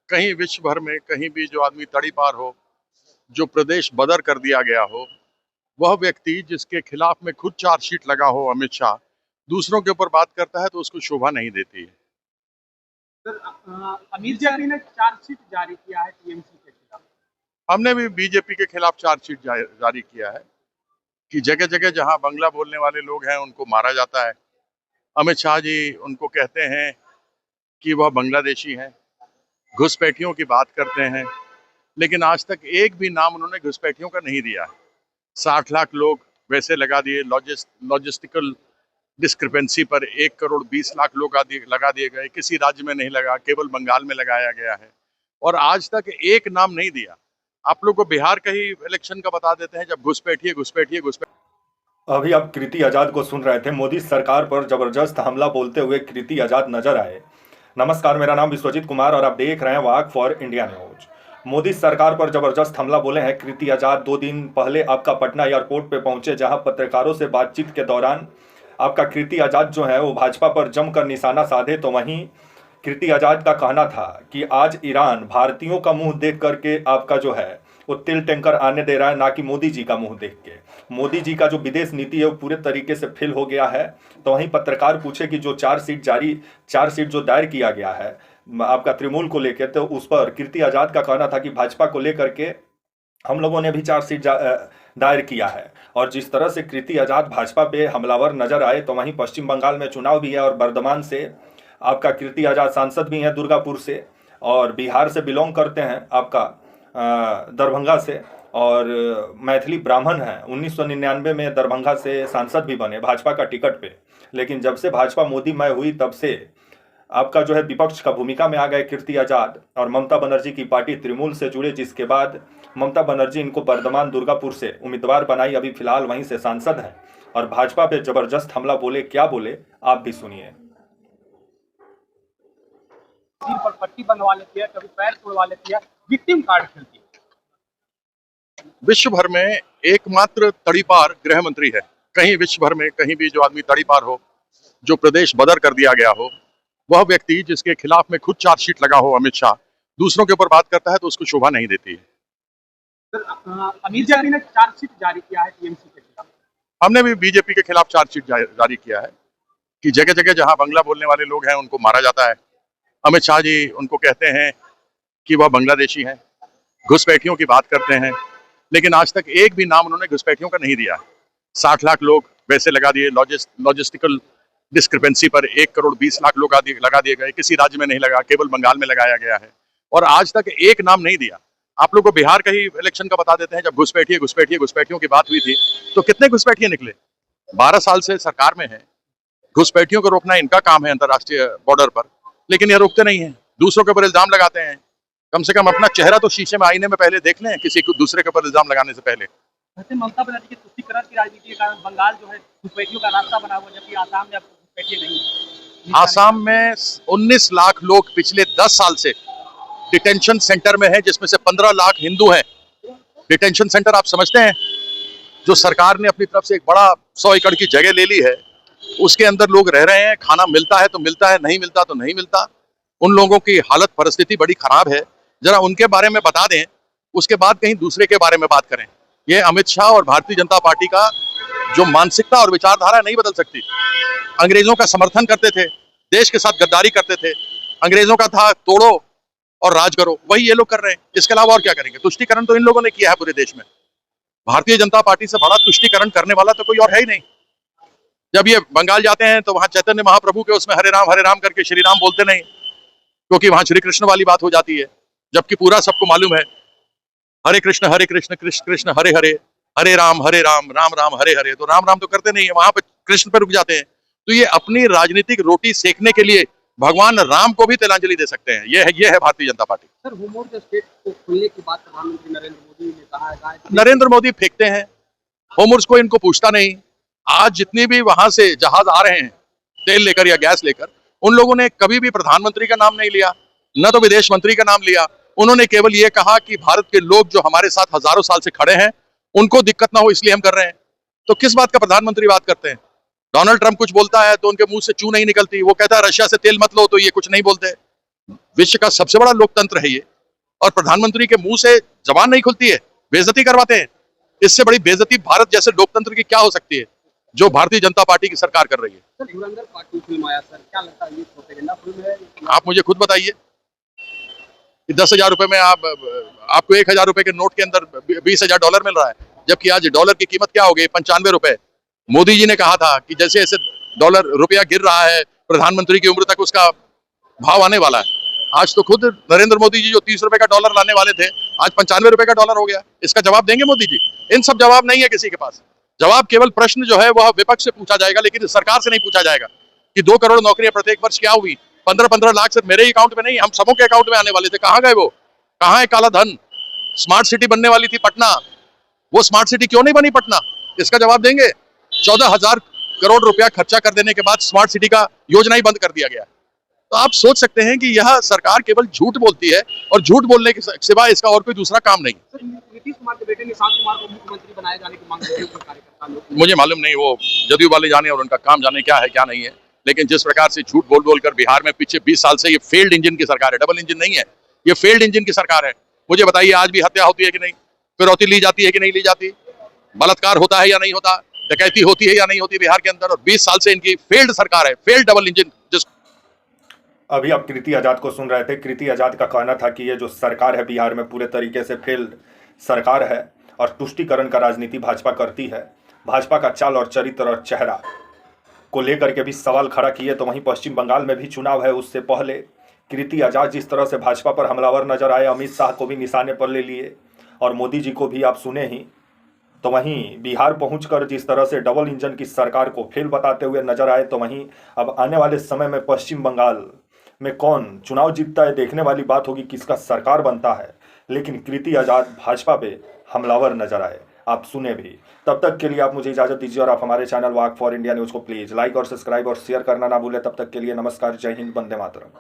कहीं विश्व भर में कहीं भी जो आदमी तड़ीपार हो, जो प्रदेश बदर कर दिया गया हो, वह व्यक्ति जिसके खिलाफ में खुद चार्जशीट लगा हो, अमित शाह दूसरों के ऊपर बात करता है तो उसको शोभा नहीं देती है। सर, अमित शाह ने चार्जशीट जारी किया है टीएमसी के खिलाफ। हमने भी बीजेपी के खिलाफ चार्जशीट जारी किया है कि जगह जगह जहां बंगला बोलने वाले लोग हैं उनको मारा जाता है। अमित शाह जी उनको कहते हैं कि वह बांग्लादेशी हैं, घुसपैठियों की बात करते हैं, लेकिन आज तक एक भी नाम उन्होंने घुसपैठियों का नहीं दिया है। 60 लाख लोग वैसे लगा दिए, लॉजिस्टिकल डिस्क्रिपेंसी पर 1 करोड़ 20 लाख लोग लगा दिए गए। किसी राज्य में नहीं लगा, केवल बंगाल में लगाया गया है और आज तक एक नाम नहीं दिया। आप लोग को बिहार का ही इलेक्शन का बता देते हैं, जब घुसपैठिए। अभी आप कृति आजाद को सुन रहे थे। मोदी सरकार पर जबरदस्त हमला बोलते हुए कृति आजाद नजर आए। नमस्कार, मेरा नाम विश्वजीत कुमार और आप देख रहे हैं वाक फॉर इंडिया न्यूज। मोदी सरकार पर जबरदस्त हमला बोले हैं कृति आजाद। 2 दिन पहले आपका पटना एयरपोर्ट पे पहुंचे, जहां पत्रकारों से बातचीत के दौरान आपका कृति आजाद जो है वो भाजपा पर जमकर निशाना साधे। तो वहीं कृति आजाद का कहना था कि आज ईरान भारतीयों का मुंह देख करके आपका जो है वो तेल टैंकर आने दे रहा है, ना कि मोदी जी का मुंह देख के। मोदी जी का जो विदेश नीति है वो पूरे तरीके से फेल हो गया है। तो वहीं पत्रकार पूछे कि जो चार्जशीट जो दायर किया गया है आपका तृणमूल को लेकर, तो उस पर कृति आजाद का कहना था कि भाजपा को लेकर के हम लोगों ने भी चार्जशीट दायर किया है। और जिस तरह से कृति आजाद भाजपा पे हमलावर नजर आए, तो वहीं पश्चिम बंगाल में चुनाव भी है और बर्धमान से आपका कृति आजाद सांसद भी हैं, दुर्गापुर से, और बिहार से बिलोंग करते हैं, आपका दरभंगा से, और मैथिली ब्राह्मण हैं। 1999 में दरभंगा से सांसद भी बने भाजपा का टिकट पे। लेकिन जब से भाजपा मोदीमय हुई तब से आपका जो है विपक्ष का भूमिका में आ गए कृति आजाद और ममता बनर्जी की पार्टी तृणमूल से जुड़े, जिसके बाद ममता बनर्जी इनको बर्धमान दुर्गापुर से उम्मीदवार बनाई। अभी फिलहाल वहीं से सांसद हैं और भाजपा पे जबरदस्त हमला बोले। क्या बोले आप भी सुनिए। सिर पर पट्टी बनवा लेती है, कभी पैर तोड़वा लेती है, विक्टिम कार्ड खेलती है। विश्व भर में एकमात्र तड़ीपार गृह मंत्री है। कहीं विश्व भर में कहीं भी जो आदमी तड़ीपार हो, जो प्रदेश बदर कर दिया गया हो, वह व्यक्ति जिसके खिलाफ में खुद चार्जशीट लगा हो, अमित शाह दूसरों के ऊपर बात करता है तो उसको शोभा नहीं देती है। सर, अमित शाह ने चार्जशीट जारी किया है टीएमसी के खिलाफ। हमने भी बीजेपी के खिलाफ चार्जशीट जारी किया है कि जगह जगह जहां बंगला बोलने वाले लोग हैं उनको मारा जाता है। अमित शाह जी उनको कहते हैं कि वह बांग्लादेशी हैं, घुसपैठियों की बात करते हैं, लेकिन आज तक एक भी नाम उन्होंने घुसपैठियों का नहीं दिया है। 60 लाख लोग वैसे लगा दिए, लॉजिस्टिकल डिस्क्रिपेंसी पर 1 करोड़ 20 लाख लोग लगा दिए गए। किसी राज्य में नहीं लगा, केवल बंगाल में लगाया गया है और आज तक एक नाम नहीं दिया। आप लोग को बिहार का ही इलेक्शन का बता देते हैं, जब घुसपैठियों की बात हुई थी तो कितने घुसपैठिए निकले। 12 साल से सरकार में है, घुसपैठियों को रोकना इनका काम है अंतर्राष्ट्रीय बॉर्डर पर, लेकिन ये रोकते नहीं है, दूसरों के ऊपर इल्जाम लगाते हैं। कम से कम अपना चेहरा तो शीशे में आईने में पहले देख लें, किसी को दूसरे के ऊपर इल्जाम लगाने से पहले। वैसे ममता बनर्जी की तुष्टीकरण की राजनीति के कारण बंगाल जो है घुसपैठियों का रास्ता बना हुआ, जबकि आसाम में घुसपैठिए नहीं है। आसाम में 19 लाख लोग पिछले 10 साल से डिटेंशन सेंटर में है, जिसमें से 15 लाख हिंदू हैं। डिटेंशन सेंटर आप समझते हैं, जो सरकार ने अपनी तरफ से एक बड़ा 100 एकड़ की जगह ले ली है, उसके अंदर लोग रह रहे हैं। खाना मिलता है तो मिलता है, नहीं मिलता तो नहीं मिलता। उन लोगों की हालत परिस्थिति बड़ी खराब है। जरा उनके बारे में बता दें, उसके बाद कहीं दूसरे के बारे में बात करें। ये अमित शाह और भारतीय जनता पार्टी का जो मानसिकता और विचारधारा नहीं बदल सकती। अंग्रेजों का समर्थन करते थे, देश के साथ गद्दारी करते थे, अंग्रेजों का था तोड़ो और राज करो, वही ये लोग कर रहे हैं। इसके अलावा और क्या करेंगे? तुष्टीकरण तो इन लोगों ने किया है पूरे देश में। भारतीय जनता पार्टी से बड़ा तुष्टीकरण करने वाला तो कोई और है ही नहीं। जब ये बंगाल जाते हैं तो वहां चैतन्य महाप्रभु के उसमें हरे राम करके श्री राम बोलते नहीं, क्योंकि वहां श्री कृष्ण वाली बात हो जाती है, जबकि पूरा सबको मालूम है हरे कृष्ण कृष्ण कृष्ण हरे हरे, हरे राम राम राम हरे हरे। तो राम राम तो करते नहीं है, वहां पर कृष्ण पर रुक जाते हैं। तो ये अपनी राजनीतिक रोटी सेकने के लिए भगवान राम को भी तिलांजलि दे सकते हैं। ये है Bharatiya Janata party. Sir, होमोर्स state को खोलने की बात प्रधानमंत्री नरेंद्र मोदी ने कहा है। नरेंद्र मोदी फेंकते हैं, होमोर्स को इनको पूछता नहीं। आज जितनी भी वहां से जहाज आ रहे हैं तेल लेकर या गैस लेकर, उन लोगों ने कभी भी प्रधानमंत्री का नाम नहीं लिया, न तो विदेश मंत्री का नाम लिया। उन्होंने केवल ये कहा कि भारत के लोग जो हमारे साथ हजारों साल से खड़े हैं उनको दिक्कत ना हो, इसलिए हम कर रहे हैं। तो किस बात का प्रधानमंत्री बात करते हैं? डोनाल्ड ट्रंप कुछ बोलता है तो उनके मुंह से चू नहीं निकलती। वो कहता है रशिया से तेल मत लो, तो ये कुछ नहीं बोलते। विश्व का सबसे बड़ा लोकतंत्र है ये, और प्रधानमंत्री के मुंह से जबान नहीं खुलती है, बेइज्जती करवाते हैं। इससे बड़ी बेइज्जती भारत जैसे लोकतंत्र की क्या हो सकती है, जो भारतीय जनता पार्टी की सरकार कर रही है। सर धुरंधर पार्ट 2 फिल्म आया सर, क्या लगता है ये प्रोपेगेंडा फिल्म है? आप मुझे खुद बताइए कि 10,000 रुपए में आपको 1,000 रुपए के नोट के अंदर $20,000 मिल रहा है, जबकि आज डॉलर की कीमत क्या हो गई? 95 रुपए। मोदी जी ने कहा था कि जैसे जैसे रुपया गिर रहा है, प्रधानमंत्री की उम्र तक उसका भाव आने वाला है। आज तो खुद नरेंद्र मोदी जी जो 30 रुपए का डॉलर लाने वाले थे, आज 95 रुपए का डॉलर हो गया। इसका जवाब देंगे मोदी जी? इन सब जवाब नहीं है किसी के पास। जवाब केवल प्रश्न जो है वह विपक्ष से पूछा जाएगा, लेकिन सरकार से नहीं पूछा जाएगा कि 2 करोड़ नौकरियां प्रत्येक वर्ष क्या हुई। 15-15 लाख सिर्फ मेरे ही अकाउंट में नहीं, हम सबों के अकाउंट में आने वाले थे, कहाँ गए वो? कहाँ है काला धन? स्मार्ट सिटी बनने वाली थी पटना, वो स्मार्ट सिटी क्यों नहीं बनी पटना? इसका जवाब देंगे? 14,000 करोड़ रुपया खर्चा कर देने के बाद स्मार्ट सिटी का योजना ही बंद कर दिया गया। तो आप सोच सकते हैं कि यह सरकार केवल झूठ बोलती है, और झूठ बोलने के सिवा इसका और कोई दूसरा काम नहीं। सर नीतीश कुमार के बेटे निशांत कुमार को मुख्यमंत्री बनाए जाने की मांग कर रहे हैं कार्यकर्ता लोग। मुझे मालूम नहीं, वो जदयू वाले जाने और उनका काम जाने क्या है क्या नहीं है, लेकिन जिस प्रकार से झूठ बोल बोल कर बिहार में पिछले 20 साल से ये फेल्ड इंजन की सरकार है, डबल इंजन नहीं है, ये फेल्ड इंजन की सरकार है। मुझे बताइए आज भी हत्या होती है कि नहीं? फिरौती ली जाती है कि नहीं ली जाती? बलात्कार होता है या नहीं होता? डकैती होती है या नहीं होती बिहार के अंदर? और 20 साल से इनकी फेल्ड सरकार है, फेल्ड डबल इंजन। अभी आप कृति आजाद को सुन रहे थे। कृति आजाद का कहना था कि ये जो सरकार है बिहार में पूरे तरीके से फेल्ड सरकार है और तुष्टीकरण का राजनीति भाजपा करती है। भाजपा का चाल और चरित्र और चेहरा को लेकर के भी सवाल खड़ा किए। तो वहीं पश्चिम बंगाल में भी चुनाव है, उससे पहले कृति आजाद जिस तरह से भाजपा पर हमलावर नजर आए, अमित शाह को भी निशाने पर ले लिए और मोदी जी को भी आप सुने ही। तो वहीं बिहार पहुंचकर जिस तरह से डबल इंजन की सरकार को फेल बताते हुए नजर आए, तो वहीं अब आने वाले समय में पश्चिम बंगाल में कौन चुनाव जीतता है देखने वाली बात होगी, किसका सरकार बनता है। लेकिन कृति आजाद भाजपा पे हमलावर नजर आए, आप सुने भी। तब तक के लिए आप मुझे इजाजत दीजिए और आप हमारे channel walk for India news को प्लीज़ लाइक और सब्सक्राइब और शेयर करना ना भूलें। तब तक के लिए नमस्कार, जय हिंद, वंदे मातरम।